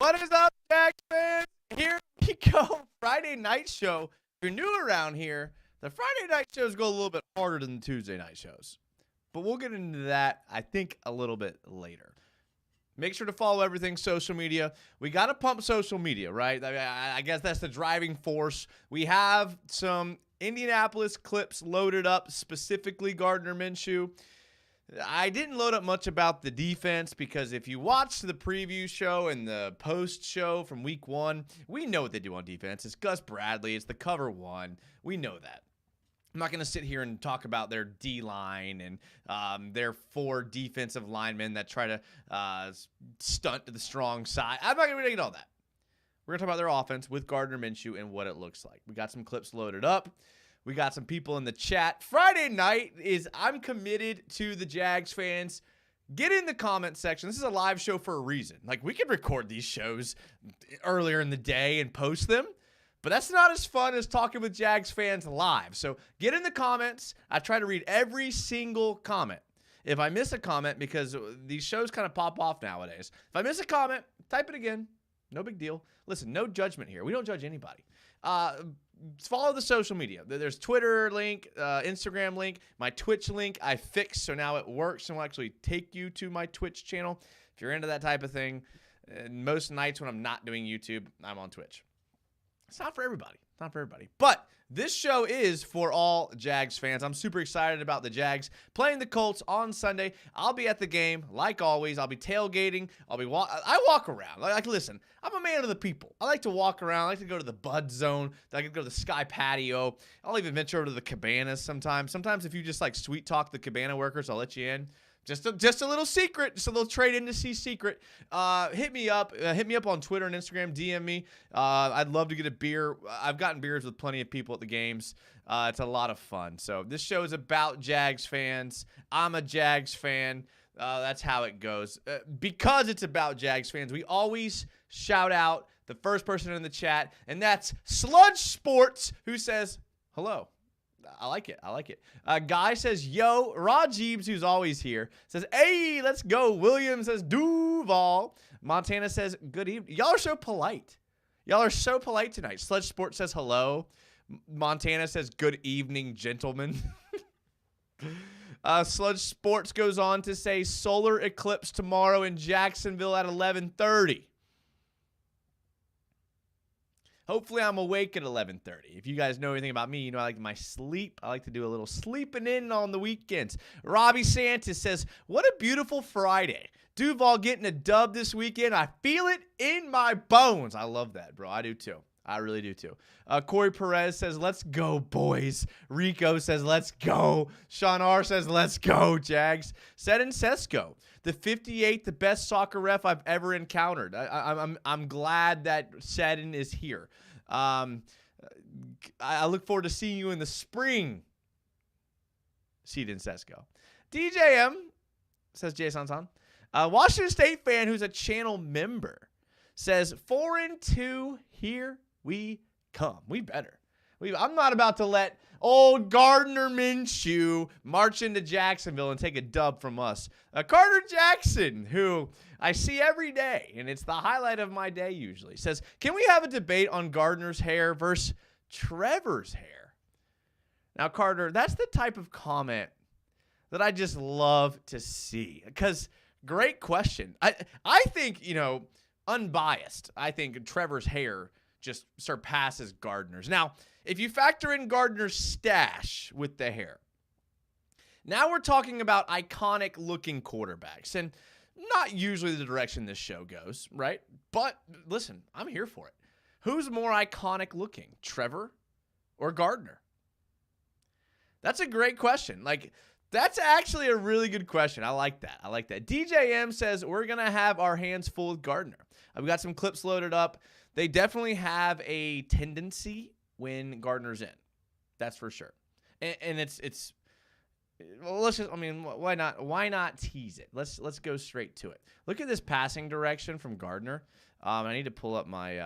What is up, Jags fans? Here we go. Friday night show. If you're new around here, the Friday night shows go a little bit harder than the Tuesday night shows. But we'll get into that, I think, a little bit later. Make sure to follow everything social media. We got to pump social media, right? I guess that's the driving force. We have some Indianapolis clips loaded up, specifically Gardner Minshew. I didn't load up much about the defense because if you watch the preview show and the post show from week 1, we know what they do on defense. It's Gus Bradley. It's the cover 1. We know that. I'm not going to sit here and talk about their D-line and their 4 defensive linemen that try to stunt to the strong side. I'm not going to get all that. We're going to talk about their offense with Gardner Minshew and what it looks like. We got some clips loaded up. We got some people in the chat. Friday night I'm committed to the Jags fans. Get in the comment section. This is a live show for a reason. Like, we can record these shows earlier in the day and post them, but that's not as fun as talking with Jags fans live. So get in the comments. I try to read every single comment. If I miss a comment, because these shows kind of pop off nowadays, if I miss a comment, type it again. No big deal. Listen, no judgment here. We don't judge anybody. Follow the social media. There's Twitter link, Instagram link, my Twitch link I fixed, so now it works and will actually take you to my Twitch channel. If you're into that type of thing, most nights when I'm not doing YouTube, I'm on Twitch. It's not for everybody. It's not for everybody. But this show is for all Jags fans. I'm super excited about the Jags playing the Colts on Sunday. I'll be at the game, like always. I'll be tailgating. I walk around. Like, listen, I'm a man of the people. I like to walk around. I like to go to the Bud Zone. I like to go to the Sky Patio. I'll even venture over to the Cabanas sometimes. Sometimes if you just like sweet talk the Cabana workers, I'll let you in. Just a little secret, just a little trade in to see secret. Hit me up on Twitter and Instagram. DM me. I'd love to get a beer. I've gotten beers with plenty of people at the games. It's a lot of fun. So this show is about Jags fans. I'm a Jags fan. That's how it goes. Because it's about Jags fans, we always shout out the first person in the chat, and that's Sludge Sports, who says hello. I like it. I like it. Guy says, yo. Rajibs, who's always here, says, hey, let's go. William says, Duval. Montana says, good evening. Y'all are so polite. Y'all are so polite tonight. Sledge Sports says, hello. Montana says, good evening, gentlemen. Sludge Sports goes on to say, solar eclipse tomorrow in Jacksonville at 11:30. Hopefully I'm awake at 11:30. If you guys know anything about me, you know I like my sleep. I like to do a little sleeping in on the weekends. Robbie Santos says, what a beautiful Friday. Duval getting a dub this weekend. I feel it in my bones. I love that, bro. I do too. I really do too. Corey Perez says, let's go, boys. Rico says, let's go. Sean R says, let's go, Jags. Seddon Sesko, the 58th, the best soccer ref I've ever encountered. I'm glad that Seddon is here. I look forward to seeing you in the spring. Seddon Sesko. DJM, says Jason San. Washington State fan who's a channel member says, 4-2, here we come. We better. I'm not about to let old Gardner Minshew march into Jacksonville and take a dub from us. Carter Jackson, who I see every day, and it's the highlight of my day usually, says, can we have a debate on Gardner's hair versus Trevor's hair? Now, Carter, that's the type of comment that I just love to see, because great question. I think, unbiased, I think Trevor's hair just surpasses Gardner's. Now, if you factor in Gardner's stash with the hair, now we're talking about iconic-looking quarterbacks, and not usually the direction this show goes, right? But listen, I'm here for it. Who's more iconic-looking, Trevor or Gardner? That's a great question. That's actually a really good question. I like that. DJM says we're going to have our hands full with Gardner. I've got some clips loaded up. They definitely have a tendency when Gardner's in. That's for sure. And it's well, let's just, why not tease it? Let's go straight to it. Look at this passing direction from Gardner. I need to pull up my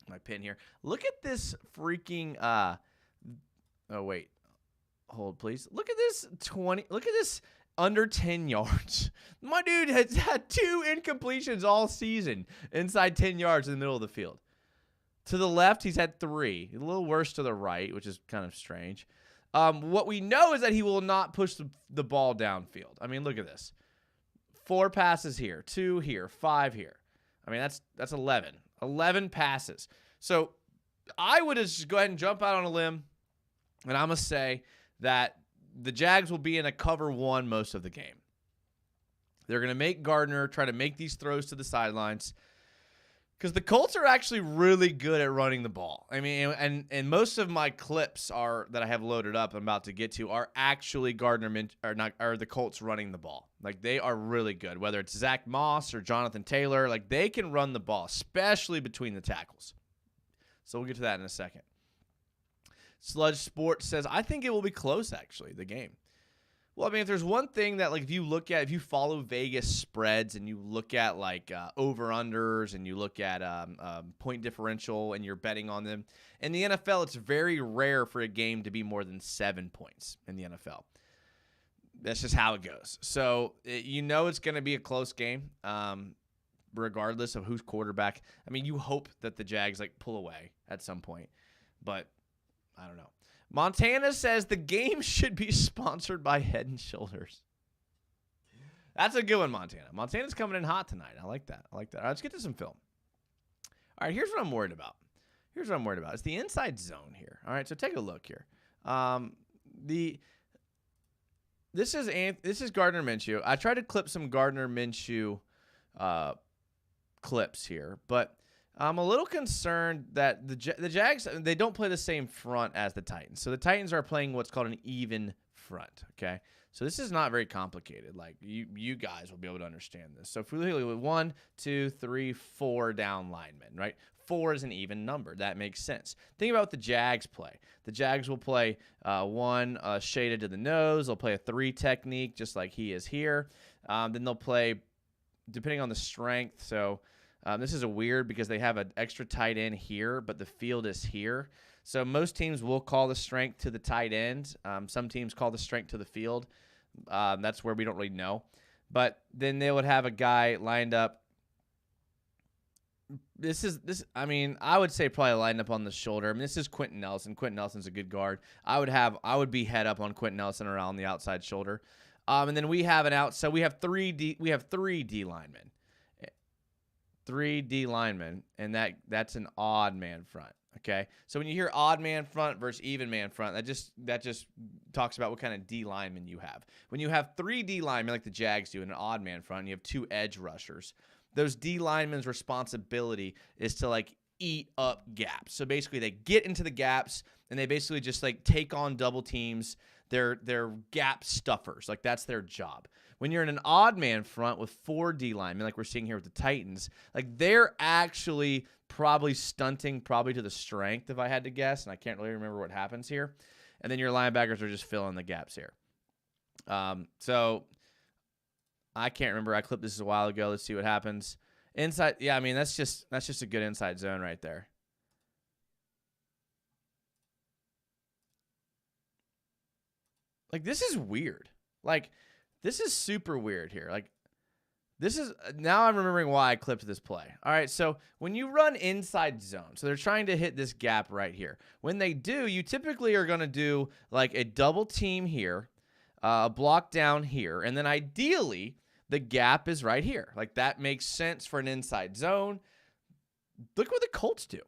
my pin here. Look at this freaking oh wait. Hold, please. Look at this under 10 yards. My dude has had 2 incompletions all season inside 10 yards in the middle of the field. To the left, he's had 3. A little worse to the right, which is kind of strange. What we know is that he will not push the ball downfield. I mean, look at this. 4 passes here, 2 here, 5 here. I mean, that's 11. 11 passes. So I would just go ahead and jump out on a limb, and I'm going to say that the Jags will be in a cover 1 most of the game. They're going to make Gardner try to make these throws to the sidelines because the Colts are actually really good at running the ball. I mean, and most of my clips that I have loaded up, I'm about to get to, are actually the Colts running the ball. Like, they are really good. Whether it's Zach Moss or Jonathan Taylor, like, they can run the ball, especially between the tackles. So we'll get to that in a second. Sludge Sports says, I think it will be close, actually, the game. Well, I mean, if there's one thing that, like, if you follow Vegas spreads and you look at, like, over-unders and you look at point differential and you're betting on them, in the NFL, it's very rare for a game to be more than 7 points in the NFL. That's just how it goes. So, it's going to be a close game, regardless of who's quarterback. I mean, you hope that the Jags, like, pull away at some point, but I don't know. Montana says the game should be sponsored by Head & Shoulders. That's a good one, Montana. Montana's coming in hot tonight. I like that. All right, let's get to some film. All right, here's what I'm worried about. It's the inside zone here. All right, so take a look here. This is Gardner Minshew. I tried to clip some Gardner Minshew clips here, but I'm a little concerned that the Jags, they don't play the same front as the Titans. So the Titans are playing what's called an even front, okay? So this is not very complicated. Like, you guys will be able to understand this. So if we look at 1, 2, 3, 4 down linemen, right? 4 is an even number. That makes sense. Think about what the Jags play. The Jags will play 1 shaded to the nose. They'll play a 3 technique, just like he is here. Then they'll play, depending on the strength, so this is a weird because they have an extra tight end here, but the field is here. So most teams will call the strength to the tight end. Some teams call the strength to the field. That's where we don't really know. But then they would have a guy lined up. I mean, I would say probably lined up on the shoulder. I mean, this is Quentin Nelson. Quentin Nelson's a good guard. I would be head up on Quentin Nelson around the outside shoulder. And then we have so we have 3 D linemen. 3 D linemen, and that's an odd man front. Okay, so when you hear odd man front versus even man front, that just talks about what kind of D lineman you have. When you have 3 D linemen like the Jags do in an odd man front, and you have 2 edge rushers. Those D linemen's responsibility is to, like, eat up gaps. So basically, they get into the gaps and they basically just, like, take on double teams. They're gap stuffers. Like, that's their job. When you're in an odd man front with 4 D linemen, like we're seeing here with the Titans, like, they're actually probably stunting to the strength, if I had to guess, and I can't really remember what happens here. And then your linebackers are just filling the gaps here. So I can't remember. I clipped this a while ago. Let's see what happens. Inside, yeah, I mean, that's just a good inside zone right there. Like, this is weird. Like, this is super weird here. Like, this is, now I'm remembering why I clipped this play. All right, so when you run inside zone, so they're trying to hit this gap right here. When they do, you typically are going to do, like, a double team here, a block down here, and then ideally the gap is right here. Like, that makes sense for an inside zone. Look what the Colts do.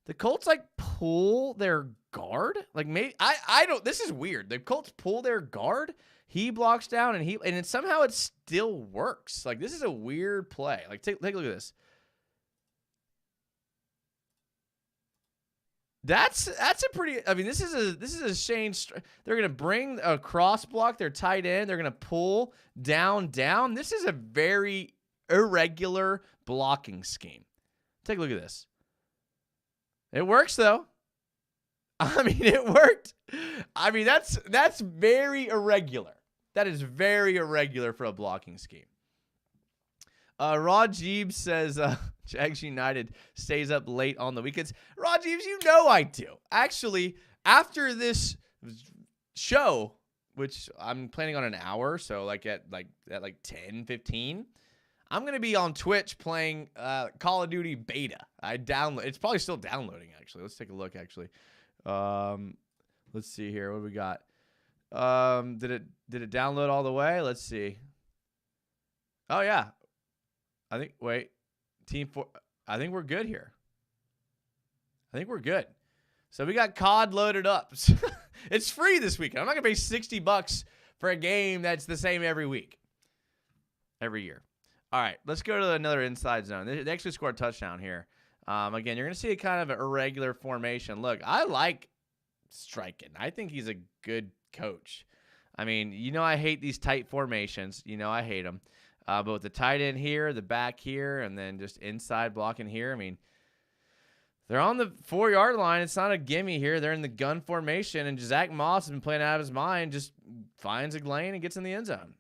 The Colts, like, pull their guard. Like, maybe I don't. This is weird. The Colts pull their guard. He blocks down, and somehow it still works. Like, this is a weird play. Like, take a look at this. That's a pretty. I mean, this is a Shane. They're gonna bring a cross block. They're tight end. They're gonna pull down. This is a very irregular blocking scheme. Take a look at this. It works though. I mean, it worked. I mean, that's very irregular. That is very irregular for a blocking scheme. Rajib says Jags United stays up late on the weekends. Rajib, you know I do. Actually, after this show, which I'm planning on an hour. So like at 10:15, I'm going to be on Twitch playing Call of Duty beta. It's probably still downloading, actually. Let's take a look, actually. Let's see here. What do we got? Did it download all the way? Let's see. Oh, yeah. Team 4. I think we're good here. I think we're good. So we got COD loaded up. It's free this weekend. I'm not going to pay $60 for a game that's the same every week. Every year. All right, let's go to another inside zone. They actually scored a touchdown here. Again, you're going to see a kind of an irregular formation. Look, I like Stryken. I think he's a good coach. I mean, I hate these tight formations. I hate them. But with the tight end here, the back here, and then just inside blocking here, I mean, they're on the 4-yard line. It's not a gimme here. They're in the gun formation, and Zach Moss has been playing out of his mind, just finds a lane and gets in the end zone.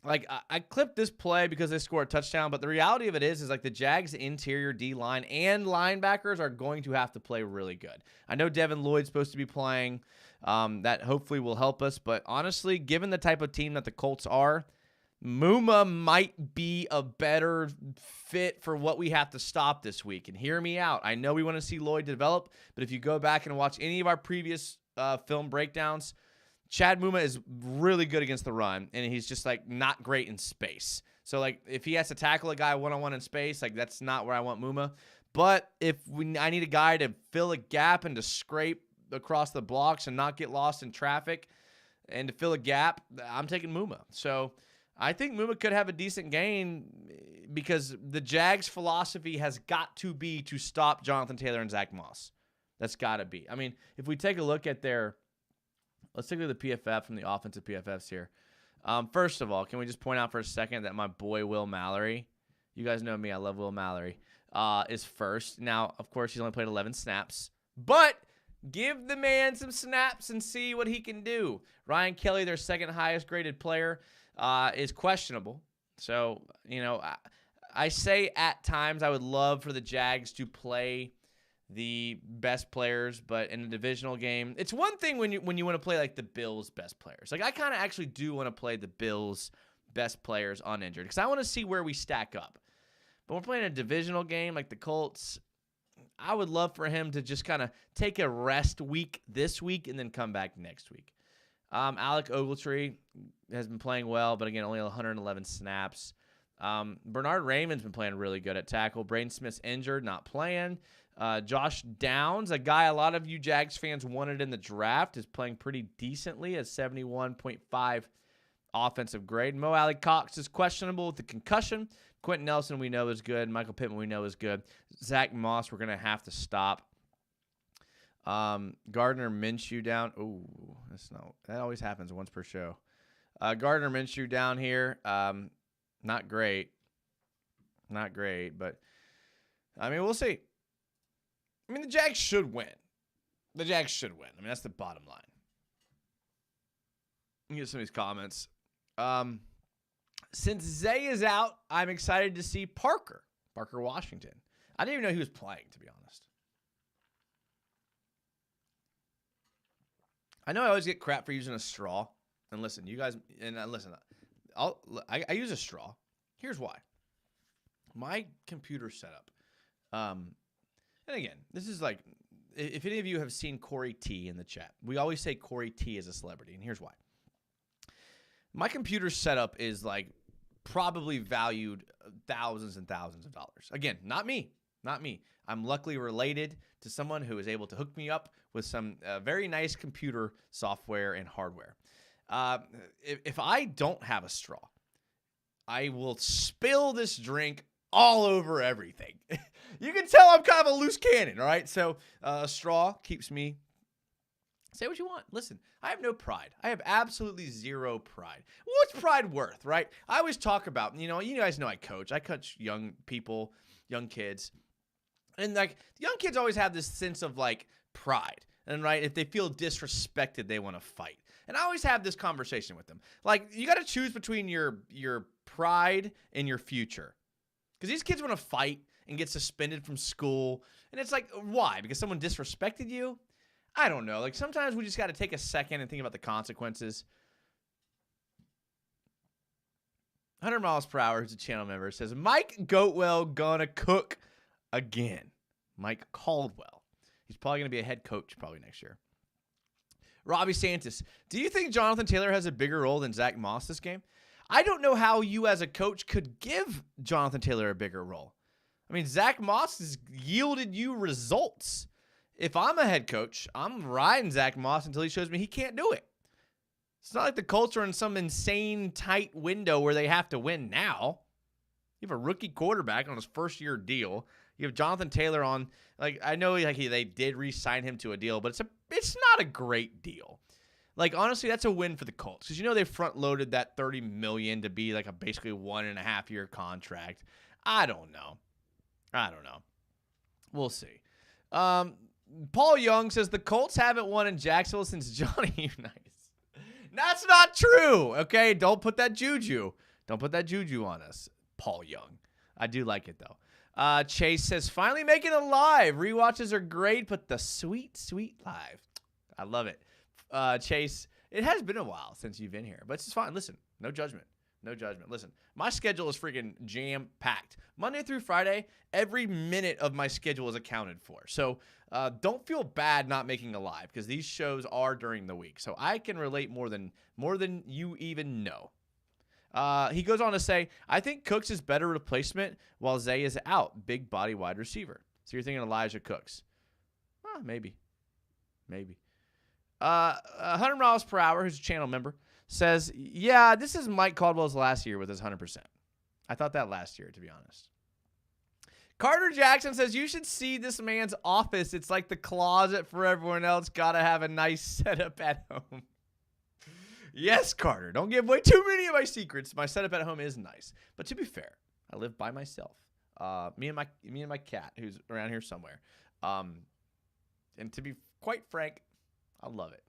Like, I clipped this play because they scored a touchdown, but the reality of it is like the Jags' interior D-line and linebackers are going to have to play really good. I know Devin Lloyd's supposed to be playing. That hopefully will help us, but honestly, given the type of team that the Colts are, Muma might be a better fit for what we have to stop this week. And hear me out. I know we want to see Lloyd develop, but if you go back and watch any of our previous film breakdowns, Chad Muma is really good against the run, and he's just, like, not great in space. So, like, if he has to tackle a guy one-on-one in space, like, that's not where I want Muma. But I need a guy to fill a gap and to scrape across the blocks and not get lost in traffic and to fill a gap, I'm taking Muma. So I think Muma could have a decent game because the Jags' philosophy has got to be to stop Jonathan Taylor and Zach Moss. That's got to be. I mean, if we take a look at let's take a look at the PFF from the offensive PFFs here. First of all, can we just point out for a second that my boy Will Mallory, you guys know me, I love Will Mallory, is first. Now, of course, he's only played 11 snaps, but give the man some snaps and see what he can do. Ryan Kelly, their second highest graded player, is questionable. So, I say at times I would love for the Jags to play the best players, but in a divisional game, it's one thing when you want to play like the Bills' best players. Like I kind of actually do want to play the Bills' best players uninjured because I want to see where we stack up. But we're playing a divisional game like the Colts. I would love for him to just kind of take a rest week this week and then come back next week. Alec Ogletree has been playing well, but again, only 111 snaps. Bernard Raymond's been playing really good at tackle. Braden Smith's injured, not playing. Josh Downs, a guy a lot of you Jags fans wanted in the draft, is playing pretty decently at 71.5 offensive grade. Mo Alley Cox is questionable with the concussion. Quentin Nelson we know is good. Michael Pittman we know is good. Zach Moss we're going to have to stop. Gardner Minshew down. Ooh, that always happens once per show. Gardner Minshew down here. Not great. Not great, but I mean, we'll see. I mean, the Jags should win. The Jags should win. I mean, that's the bottom line. Let me get some of these comments. Since Zay is out, I'm excited to see Parker Washington. I didn't even know he was playing, to be honest. I know I always get crap for using a straw. And listen, you guys, I use a straw. Here's why. My computer setup. And again, this is like, if any of you have seen Corey T in the chat, we always say Corey T is a celebrity, and here's why. My computer setup is like probably valued thousands and thousands of dollars. Again, not me. I'm luckily related to someone who is able to hook me up with some very nice computer software and hardware. If I don't have a straw, I will spill this drink all over everything. You can tell I'm kind of a loose cannon, all right? So a straw keeps me. Say what you want. Listen, I have no pride. I have absolutely zero pride. What's pride worth, right? I always talk about, you guys know I coach young people, young kids. And like young kids always have this sense of like pride. And right, if they feel disrespected, they want to fight. And I always have this conversation with them. Like you got to choose between your pride and your future. Because these kids want to fight and get suspended from school. And it's like, why? Because someone disrespected you? I don't know. Like sometimes we just got to take a second and think about the consequences. 100 miles per hour, who's a channel member, says, Mike Goatwell gonna cook again. Mike Caldwell. He's probably going to be a head coach probably next year. Robbie Santos, do you think Jonathan Taylor has a bigger role than Zach Moss this game? I don't know how you as a coach could give Jonathan Taylor a bigger role. I mean, Zach Moss has yielded you results. If I'm a head coach, I'm riding Zach Moss until he shows me he can't do it. It's not like the Colts are in some insane tight window where they have to win now. You have a rookie quarterback on his first-year deal. You have Jonathan Taylor on, like, I know they did re-sign him to a deal, but it's not a great deal. Like, honestly, that's a win for the Colts because they front-loaded that $30 million to be like a basically 1.5-year contract. I don't know. We'll see. Paul Young says the Colts haven't won in Jacksonville since Johnny Unitas. That's not true, okay? Don't put that juju. Don't put that juju on us, Paul Young. I do like it, though. Chase says, finally making it live. Rewatches are great, but the sweet, sweet live. I love it. Chase, it has been a while since you've been here, but it's fine. Listen, no judgment. No judgment. Listen, my schedule is freaking jam-packed. Monday through Friday, every minute of my schedule is accounted for. So don't feel bad not making a live because these shows are during the week. So I can relate more than you even know. He goes on to say, I think Cooks is better replacement while Zay is out. Big body wide receiver. So you're thinking Elijah Cooks. Maybe. 100 miles per hour, who's a channel member, says, yeah, this is Mike Caldwell's last year with his 100%. I thought that last year, to be honest. Carter Jackson says, you should see this man's office. It's like the closet for everyone else. Got to have a nice setup at home. Yes, Carter. Don't give away too many of my secrets. My setup at home is nice. But to be fair, I live by myself. Me and my cat, who's around here somewhere. And to be quite frank, I love it.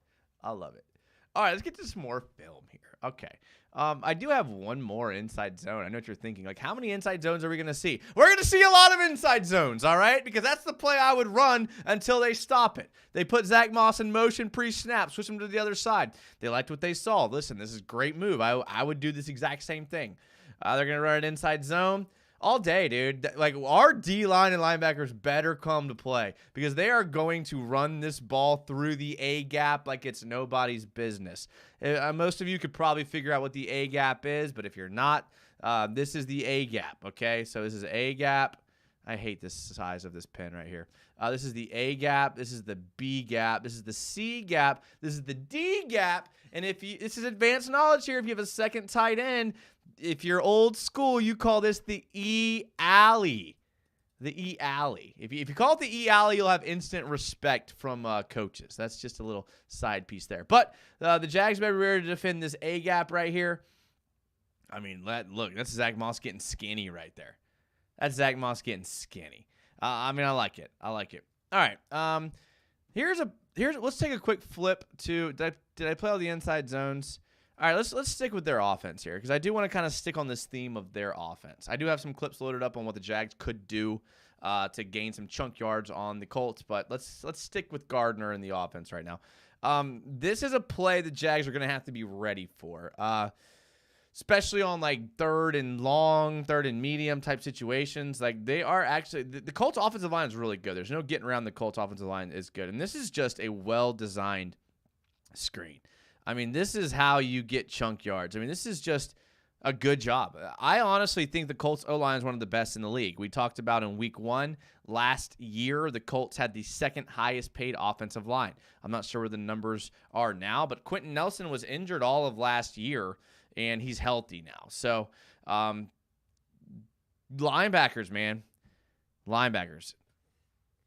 All right, let's get to some more film here. Okay. I do have one more inside zone. I know what you're thinking. Like, how many inside zones are we going to see? We're going to see a lot of inside zones, all right? Because that's the play I would run until they stop it. They put Zach Moss in motion pre-snap, switch him to the other side. They liked what they saw. Listen, this is a great move. I would do this exact same thing. They're going to run an inside zone. All day, dude. Like, our D-line and linebackers better come to play because they are going to run this ball through the A-gap like it's nobody's business. Most of you could probably figure out what the A-gap is, but if you're not, this is the A-gap, okay? So this is A-gap. I hate this size of this pen right here. This is the A-gap. This is the B-gap. This is the C-gap. This is the D-gap. And this is advanced knowledge here. If you have a second tight end, if you're old school, you call this the E-alley. The E-alley. If you call it the E-alley, you'll have instant respect from coaches. That's just a little side piece there. But the Jags better be ready to defend this A-gap right here. I mean, look, that's Zach Moss getting skinny right there. That's Zach Moss getting skinny. I like it. All right. Let's take a quick flip to, did I play all the inside zones? All right, let's stick with their offense here because I do want to kind of stick on this theme of their offense. I do have some clips loaded up on what the Jags could do to gain some chunk yards on the Colts, but let's stick with Gardner in the offense right now. This is a play the Jags are going to have to be ready for, especially on like third and long, third and medium type situations. Like they are actually the Colts offensive line is really good. There's no getting around the Colts offensive line is good, and this is just a well-designed screen. I mean, this is how you get chunk yards. I mean, this is just a good job. I honestly think the Colts O-line is one of the best in the league. We talked about in week 1 last year, the Colts had the second highest paid offensive line. I'm not sure where the numbers are now, but Quentin Nelson was injured all of last year, and he's healthy now. So, linebackers, man. Linebackers.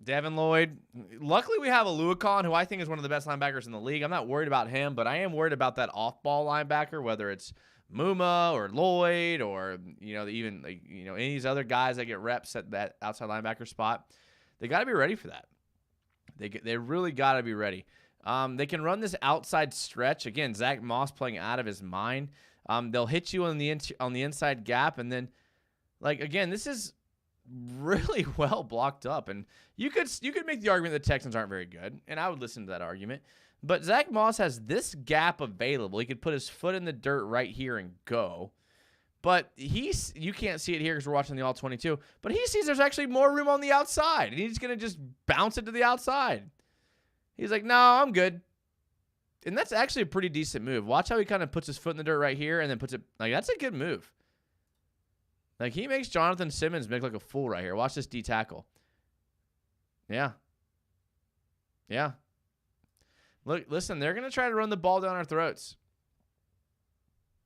Devin Lloyd. Luckily, we have Aluakon, who I think is one of the best linebackers in the league. I'm not worried about him, but I am worried about that off-ball linebacker, whether it's Muma or Lloyd or even any of these other guys that get reps at that outside linebacker spot. They got to be ready for that. They really got to be ready. They can run this outside stretch again. Zach Moss playing out of his mind. They'll hit you on the inside gap, and then again, this is really well blocked up, and you could make the argument that the Texans aren't very good, and I would listen to that argument. But Zach Moss has this gap available. He could put his foot in the dirt right here and go. But you can't see it here because we're watching the all 22, but he sees there's actually more room on the outside, and he's going to just bounce it to the outside. He's like, no, I'm good. And that's actually a pretty decent move. Watch how he kind of puts his foot in the dirt right here and then puts it, like, that's a good move. Like, he makes Jonathan Simmons look like a fool right here. Watch this D tackle. Yeah. Yeah. Look, listen, they're going to try to run the ball down our throats.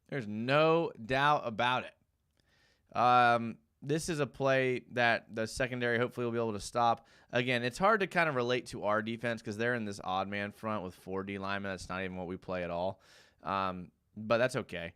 There's no doubt about it. This is a play that the secondary hopefully will be able to stop. Again, it's hard to kind of relate to our defense because they're in this odd man front with 4 D linemen. That's not even what we play at all. But that's okay.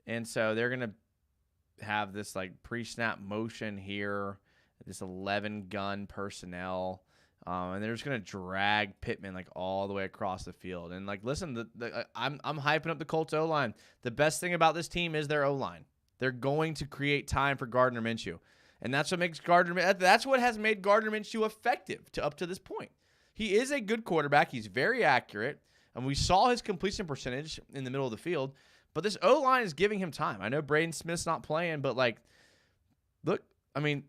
And so they're going to have this like pre-snap motion here, this 11 gun personnel. And they're just gonna drag Pittman like all the way across the field. And like, listen, I'm hyping up the Colts O-line. The best thing about this team is their O-line. They're going to create time for Gardner Minshew, and that's what makes That's what has made Gardner Minshew effective up to this point. He is a good quarterback. He's very accurate, and we saw his completion percentage in the middle of the field. But this O-line is giving him time. I know Braden Smith's not playing, but like, look, I mean.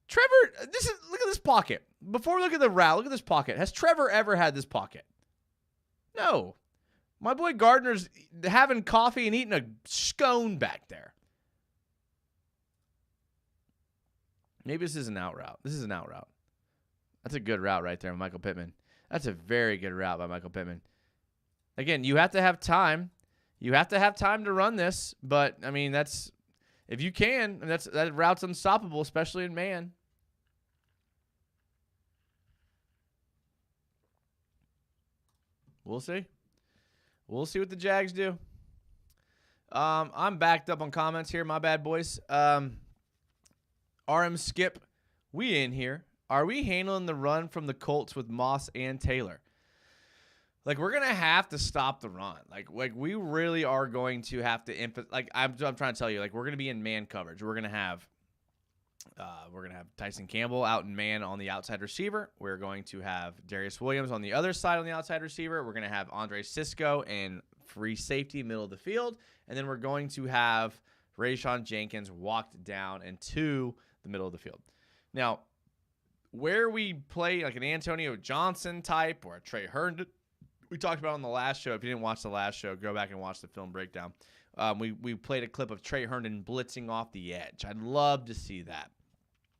Trevor, look at this pocket. Before we look at the route, look at this pocket. Has Trevor ever had this pocket? No. My boy Gardner's having coffee and eating a scone back there. Maybe this is an out route. This is an out route. That's a good route right there, Michael Pittman. That's a very good route by Michael Pittman. Again, you have to have time. You have to have time to run this, but, I mean, that's – if you can, that route's unstoppable, especially in man. We'll see. We'll see what the Jags do. I'm backed up on comments here. My bad, boys. RM Skip, we in here. Are we handling the run from the Colts with Moss and Taylor? Like, we're going to have to stop the run. Like we really are going to have to I'm trying to tell you, like, we're going to be in man coverage. We're going to have Tyson Campbell out in man on the outside receiver. We're going to have Darius Williams on the other side on the outside receiver. We're going to have Andre Sisco and free safety middle of the field. And then we're going to have Rayshawn Jenkins walked down into the middle of the field. Now, where we play like an Antonio Johnson type or a Trey Herndon, we talked about on the last show. If you didn't watch the last show, go back and watch the film breakdown. We played a clip of Trey Herndon blitzing off the edge. I'd love to see that.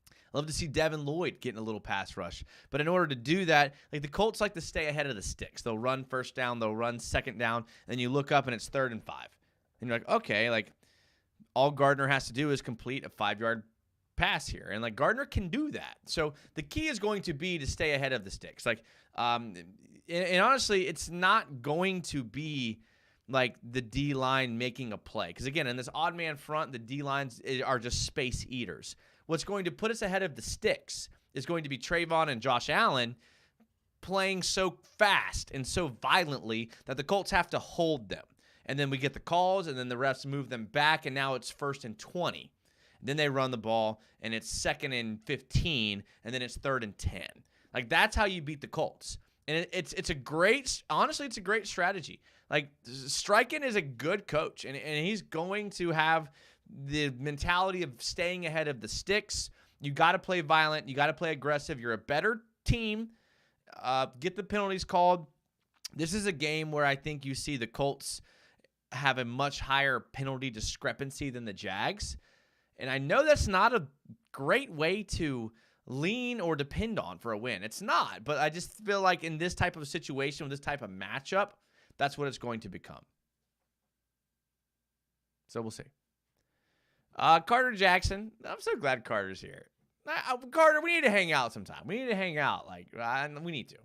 I'd love to see Devin Lloyd getting a little pass rush. But in order to do that, like the Colts like to stay ahead of the sticks. They'll run first down, they'll run second down, and then you look up and it's 3rd and 5. And you're like, okay, like all Gardner has to do is complete a 5-yard pass here. And like Gardner can do that. So the key is going to be to stay ahead of the sticks. Like, and honestly, it's not going to be like the D-line making a play. Because, again, in this odd man front, the D-lines are just space eaters. What's going to put us ahead of the sticks is going to be Trayvon and Josh Allen playing so fast and so violently that the Colts have to hold them. And then we get the calls, and then the refs move them back, and now it's 1st and 20. Then they run the ball, and it's 2nd and 15, and then it's 3rd and 10. Like, that's how you beat the Colts. And it's a great strategy. Like, Stryken is a good coach, and he's going to have the mentality of staying ahead of the sticks. You got to play violent. You got to play aggressive. You're a better team. Get the penalties called. This is a game where I think you see the Colts have a much higher penalty discrepancy than the Jags. And I know that's not a great way to lean or depend on for a win. It's not, but I just feel like in this type of situation, with this type of matchup, that's what it's going to become. So we'll see. Carter Jackson. I'm so glad Carter's here. Carter, we need to hang out sometime. We need to hang out. Like, we need to.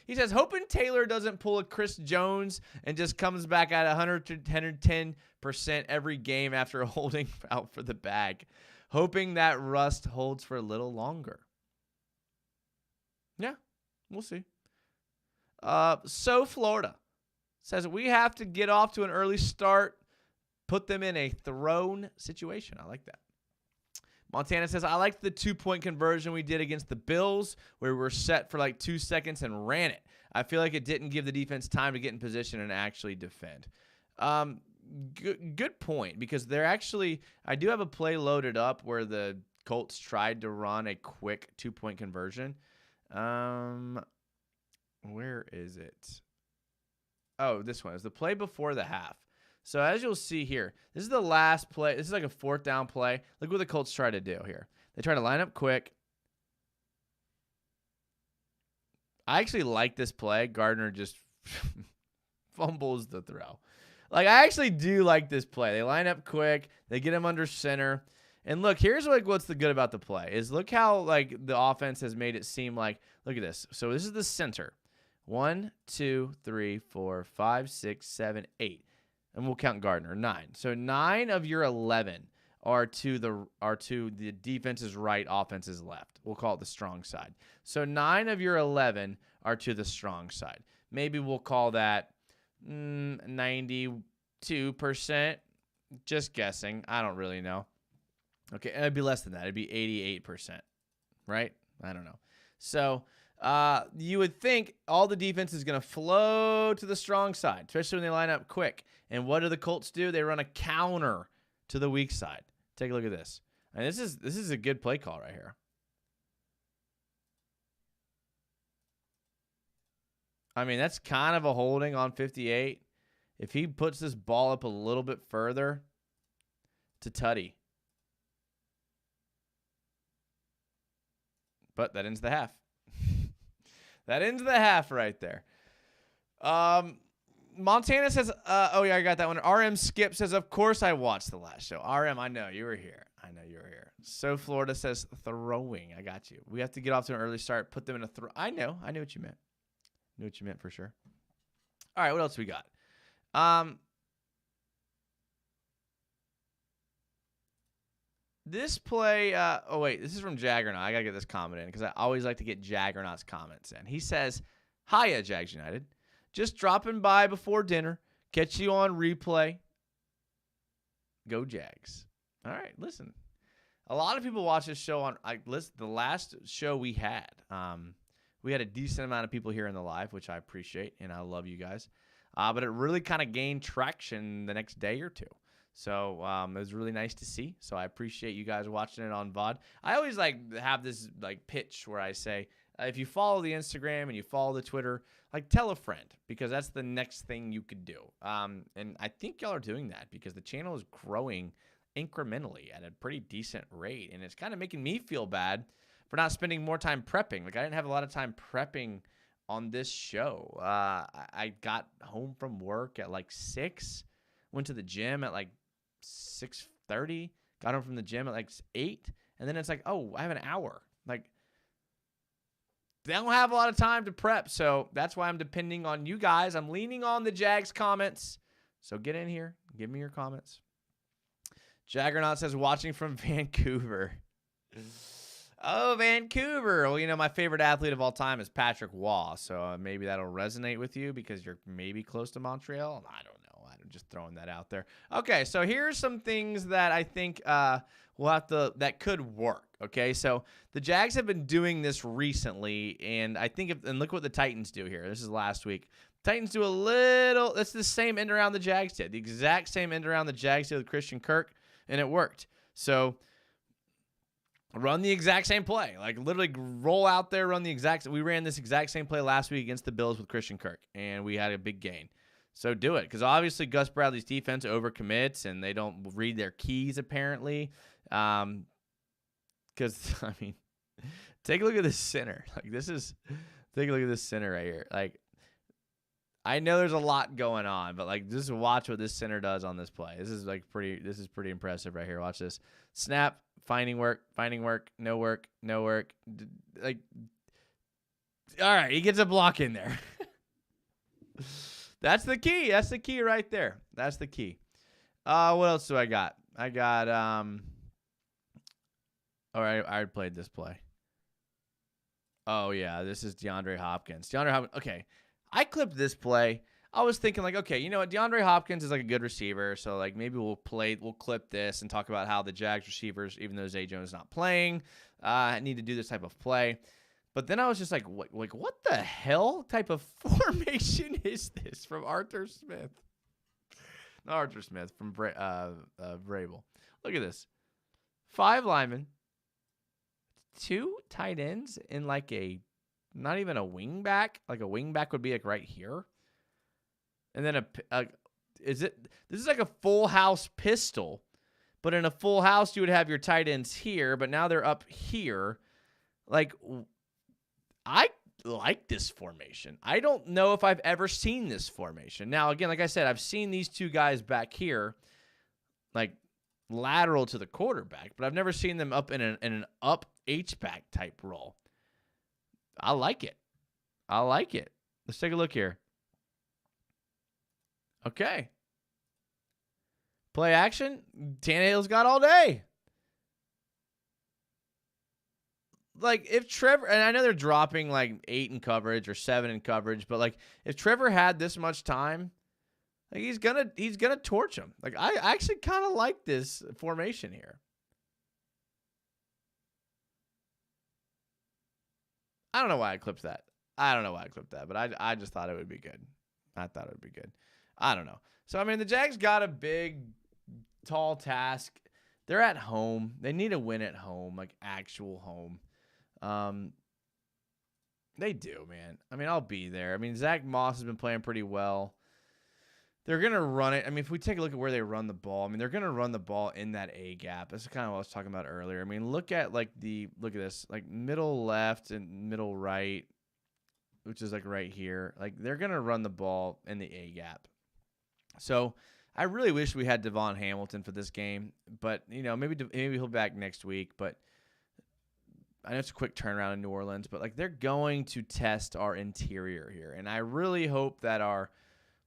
He says, hoping Taylor doesn't pull a Chris Jones and just comes back at 100 to 110% every game after holding out for the bag. Hoping that rust holds for a little longer. Yeah, we'll see. So Florida says we have to get off to an early start, put them in a thrown situation. I like that. Montana says, I liked the 2-point conversion we did against the Bills where we were set for like 2 seconds and ran it. I feel like it didn't give the defense time to get in position and actually defend. good point, because they're actually, I do have a play loaded up where the Colts tried to run a quick 2-point conversion. Where is it? Oh, this one is the play before the half. So as you'll see here, this is the last play. This is like a 4th down play. Look what the Colts try to do here. They try to line up quick. I actually like this play. Gardner just fumbles the throw. Like, I actually do like this play. They line up quick. They get him under center. And look, here's like what's the good about the play is look how like the offense has made it seem like, look at this. So this is the center. 1, 2, 3, 4, 5, 6, 7, 8. And we'll count Gardner, 9. So 9 of your 11 are to the defense's right, offense's left. We'll call it the strong side. So 9 of your 11 are to the strong side. Maybe we'll call that 92%. Just guessing. I don't really know. Okay, it'd be less than that. It'd be 88%, right? I don't know. So you would think all the defense is going to flow to the strong side, especially when they line up quick. And what do the Colts do? They run a counter to the weak side. Take a look at this. And this is a good play call right here. I mean, that's kind of a holding on 58. If he puts this ball up a little bit further to Tutty. But that ends the half. That ends the half right there. Montana says, oh, yeah, I got that one. RM Skip says, of course I watched the last show. RM, I know you were here. I know you were here. So Florida says throwing. I got you. We have to get off to an early start, put them in a throw. I knew what you meant. Knew what you meant for sure. All right, what else we got? This play, oh, wait, this is from Jaggernaut. I got to get this comment in because I always like to get Jaggernaut's comments in. He says, hiya, Jags United. Just dropping by before dinner. Catch you on replay. Go Jags. All right, listen. A lot of people watch this show on, the last show we had a decent amount of people here in the live, which I appreciate, and I love you guys. But it really kind of gained traction the next day or two. So it was really nice to see. So I appreciate you guys watching it on VOD. I always have this pitch where I say, if you follow the Instagram and you follow the Twitter, tell a friend, because that's the next thing you could do. And I think y'all are doing that because the channel is growing incrementally at a pretty decent rate. And it's kind of making me feel bad for not spending more time prepping. I didn't have a lot of time prepping on this show. I got home from work at 6, went to the gym at 6:30, got home from the gym at 8, and then it's oh, I have an hour. They don't have a lot of time to prep, so that's why I'm depending on you guys. I'm leaning on the Jags comments, so get in here, give me your comments. Jaggernaut says, watching from Vancouver. Oh, Vancouver. Well, my favorite athlete of all time is Patrick Waugh, so maybe that'll resonate with you because you're maybe close to Montreal. I don't know. I'm just throwing that out there. Okay, so here's some things that I think that could work. Okay, so the Jags have been doing this recently, and I think and look what the Titans do here. This is last week. Titans do a little. That's the same end around the Jags did. The exact same end around the Jags did with Christian Kirk, and it worked. So run the exact same play. Literally roll out there, run the exact. We ran this exact same play last week against the Bills with Christian Kirk, and we had a big gain. So do it, because obviously Gus Bradley's defense overcommits, and they don't read their keys apparently. Because take a look at this center. Take a look at this center right here. I know there's a lot going on, but just watch what this center does on this play. This is pretty impressive right here. Watch this. Snap, finding work, no work. All right, he gets a block in there. That's the key. That's the key right there. That's the key. What else do I got? I got all right, I played this play. Oh yeah, this is DeAndre Hopkins. Okay. I clipped this play. I was thinking okay, you know what? DeAndre Hopkins is a good receiver, so maybe we'll clip this and talk about how the Jags receivers, even though Zay Jones is not playing, need to do this type of play. But then I was just what the hell type of formation is this from Arthur Smith? Arthur Smith from Vrabel. Look at this. 5 linemen, 2 tight ends in like not even a wing back. Like a wing back would be like right here. And then this is like a full house pistol. But in a full house, you would have your tight ends here, but now they're up here. Like, I like this formation. I don't know if I've ever seen this formation. Now, again, like I said, I've seen these 2 guys back here, like lateral to the quarterback, but I've never seen them up in an up H-back type role. I like it. Let's take a look here. Okay. Play action, Tannehill's got all day. Like, if Trevor, and I know they're dropping like 8 in coverage or 7 in coverage, but like if Trevor had this much time, like he's gonna torch him. Like I actually kind of like this formation here. I don't know why I clipped that. But I just thought it would be good. I don't know. So I mean, the Jags got a big, tall task. They're at home. They need a win at home, like actual home. They do, man. I mean, I'll be there. I mean, Zach Moss has been playing pretty well. They're going to run it. I mean, if we take a look at where they run the ball, I mean, they're going to run the ball in that A gap. That's kind of what I was talking about earlier. I mean, look at this, like middle left and middle right, which is like right here. Like they're going to run the ball in the A gap. So I really wish we had Devon Hamilton for this game, but maybe he'll be back next week. But I know it's a quick turnaround in New Orleans, but like they're going to test our interior here, and I really hope that our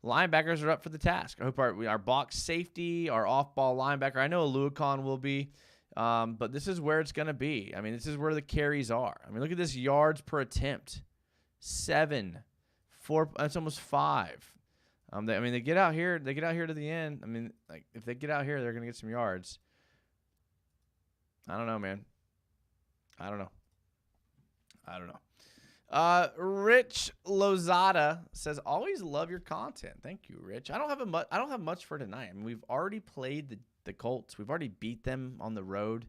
linebackers are up for the task. I hope our box safety, our off-ball linebacker. I know Aluakon will be, but this is where it's going to be. I mean, this is where the carries are. I mean, look at this yards per attempt: 7, 4. That's almost 5. They get out here. They get out here to the end. I mean, like if they get out here, they're going to get some yards. I don't know, man. I don't know. Rich Lozada says, "Always love your content." Thank you, Rich. I don't have much for tonight. I mean, we've already played the Colts. We've already beat them on the road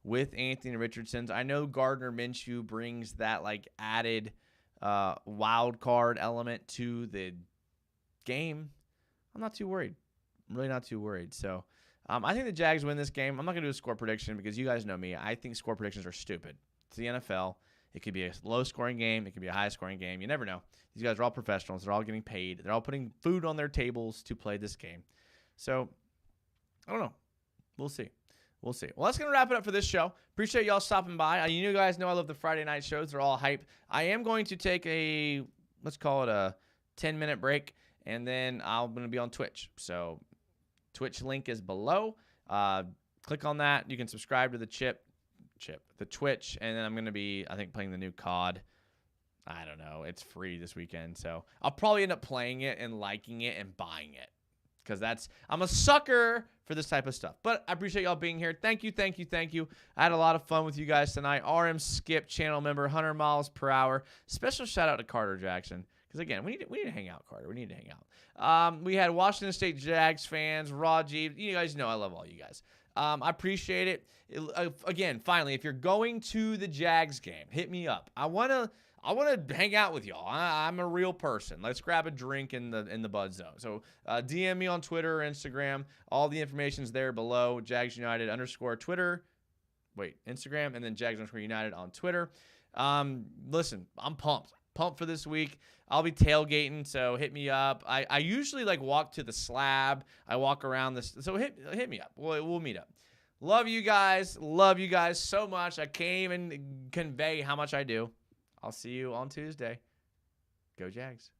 with Anthony Richardson. I know Gardner Minshew brings that like added wild card element to the game. I'm not too worried. I'm really not too worried. So I think the Jags win this game. I'm not going to do a score prediction because you guys know me. I think score predictions are stupid. It's the NFL. It could be a low-scoring game. It could be a high-scoring game. You never know. These guys are all professionals. They're all getting paid. They're all putting food on their tables to play this game. So, I don't know. We'll see. Well, that's going to wrap it up for this show. Appreciate y'all stopping by. You guys know I love the Friday night shows. They're all hype. I am going to take let's call it a 10-minute break, and then I'm going to be on Twitch. So, Twitch link is below. Click on that. You can subscribe to the the Twitch, and then I'm going to be, I think, playing the new COD. I don't know. It's free this weekend, so I'll probably end up playing it and liking it and buying it because I'm a sucker for this type of stuff. But I appreciate y'all being here. Thank you. I had a lot of fun with you guys tonight. RM Skip, channel member, 100 miles per hour. Special shout out to Carter Jackson. Because, again, we need to hang out, Carter. We need to hang out. We had Washington State Jags fans, Rajiv. You guys know I love all you guys. I appreciate it. Again, finally, if you're going to the Jags game, hit me up. I want to hang out with y'all. I'm a real person. Let's grab a drink in the Bud Zone. So DM me on Twitter or Instagram. All the information's there below. Jags United _ Instagram, and then Jags _ United on Twitter. Listen, I'm pumped for this week. I'll be tailgating, so hit me up. I usually walk to the slab. I walk around this, so hit me up. We'll meet up. Love you guys so much. I can't even convey how much I do. I'll see you on Tuesday. Go Jags.